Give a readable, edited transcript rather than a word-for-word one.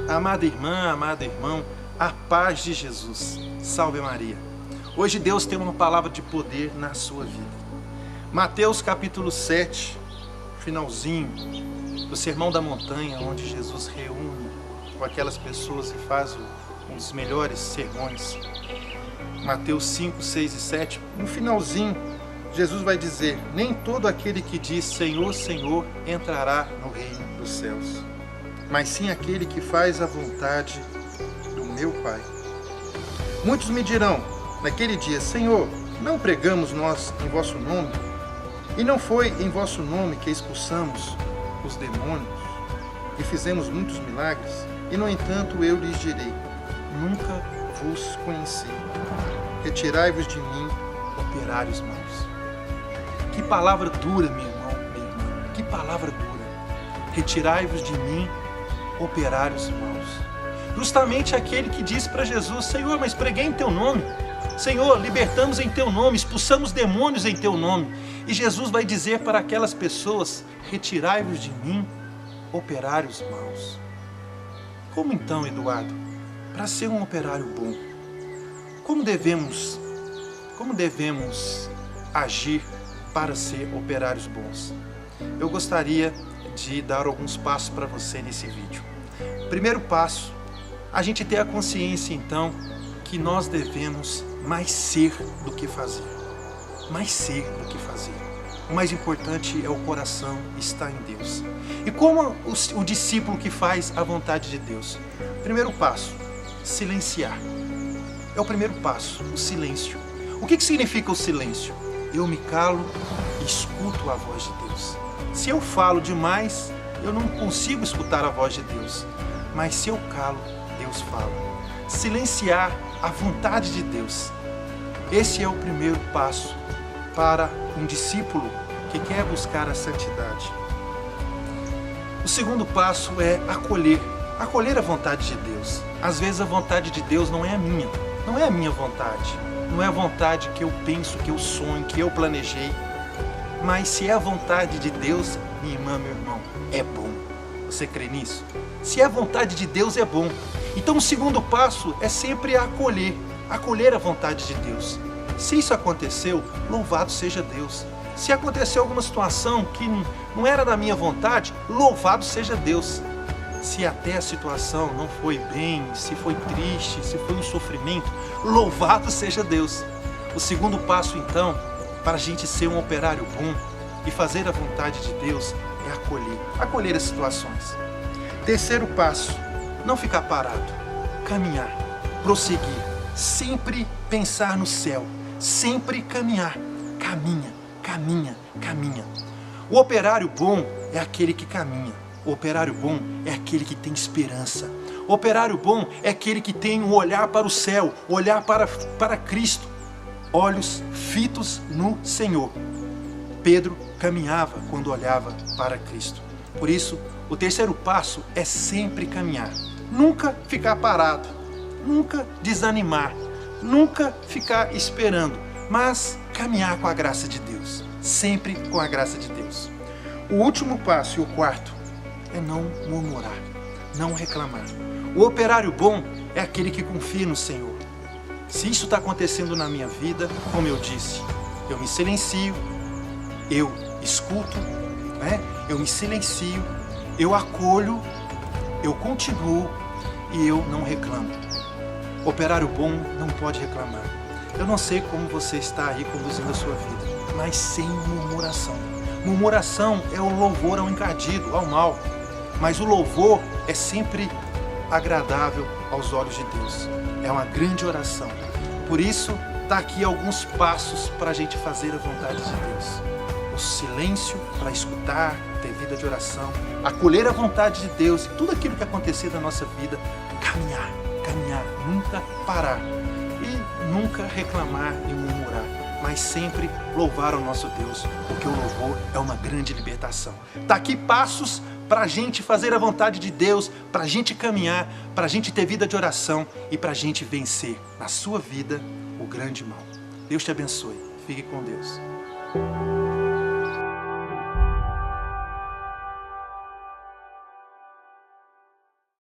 Amada irmã, amado irmão, a paz de Jesus. Salve Maria. Hoje Deus tem uma palavra de poder na sua vida. Mateus capítulo 7, finalzinho do Sermão da Montanha, onde Jesus reúne com aquelas pessoas e faz um dos melhores sermões. Mateus 5, 6 e 7, no finalzinho, Jesus vai dizer: nem todo aquele que diz Senhor, Senhor entrará no reino dos céus, mas sim aquele que faz a vontade do meu Pai. Muitos me dirão naquele dia: Senhor, não pregamos nós em vosso nome? E não foi em vosso nome que expulsamos os demônios e fizemos muitos milagres? E no entanto eu lhes direi: nunca vos conheci. Retirai-vos de mim, operários maus. Que palavra dura, meu irmão, minha irmã. Que palavra dura. Retirai-vos de mim, operários maus. Justamente aquele que disse para Jesus: Senhor, mas preguei em teu nome. Senhor, libertamos em teu nome, expulsamos demônios em teu nome. E Jesus vai dizer para aquelas pessoas: retirai-vos de mim, operários maus. Como então, Eduardo, para ser um operário bom, como devemos agir para ser operários bons? Eu gostaria de dar alguns passos para você nesse vídeo. Primeiro passo, a gente ter a consciência então que nós devemos mais ser do que fazer. Mais ser do que fazer. O mais importante é o coração estar em Deus. E como o discípulo que faz a vontade de Deus? Primeiro passo, silenciar. É o primeiro passo, o silêncio. O que significa o silêncio? Eu me calo e escuto a voz de Deus. Se eu falo demais, eu não consigo escutar a voz de Deus. Mas se eu calo, Deus fala. Silenciar a vontade de Deus. Esse é o primeiro passo para um discípulo que quer buscar a santidade. O segundo passo é acolher a vontade de Deus. Às vezes a vontade de Deus não é a minha, não é a minha vontade, não é a vontade que eu penso, que eu sonho, que eu planejei. Mas se é a vontade de Deus, minha irmã, meu irmão, é bom. Você crê nisso? Se é a vontade de Deus, é bom. Então o segundo passo é sempre acolher a vontade de Deus. Se isso aconteceu, louvado seja Deus. Se aconteceu alguma situação que não era da minha vontade, louvado seja Deus. Se até a situação não foi bem, se foi triste, se foi um sofrimento, louvado seja Deus. O segundo passo então, para a gente ser um operário bom e fazer a vontade de Deus, é acolher as situações. Terceiro passo, não ficar parado, caminhar, prosseguir, sempre pensar no céu, sempre caminhar, caminha. O operário bom é aquele que caminha, o operário bom é aquele que tem esperança, o operário bom é aquele que tem um olhar para o céu, olhar para Cristo, olhos fitos no Senhor. Pedro caminhava quando olhava para Cristo. Por isso, o terceiro passo é sempre caminhar. Nunca ficar parado, nunca desanimar, nunca ficar esperando, mas caminhar com a graça de Deus, sempre com a graça de Deus. O último passo e o quarto é não murmurar, não reclamar. O operário bom é aquele que confia no Senhor. Se isso está acontecendo na minha vida, como eu disse, eu me silencio, eu escuto, eu me silencio, eu acolho, eu continuo e eu não reclamo. Operário bom não pode reclamar. Eu não sei como você está aí conduzindo a sua vida, mas sem murmuração. Murmuração é o louvor ao encardido, ao mal. Mas o louvor é sempre agradável aos olhos de Deus. É uma grande oração. Por isso, está aqui alguns passos para a gente fazer a vontade de Deus. O silêncio para escutar, ter vida de oração, acolher a vontade de Deus e tudo aquilo que acontecer na nossa vida, caminhar, nunca parar e nunca reclamar e murmurar, mas sempre louvar ao nosso Deus, porque o louvor é uma grande libertação. Está aqui passos para a gente fazer a vontade de Deus, para a gente caminhar, para a gente ter vida de oração e para a gente vencer na sua vida o grande mal. Deus te abençoe. Fique com Deus.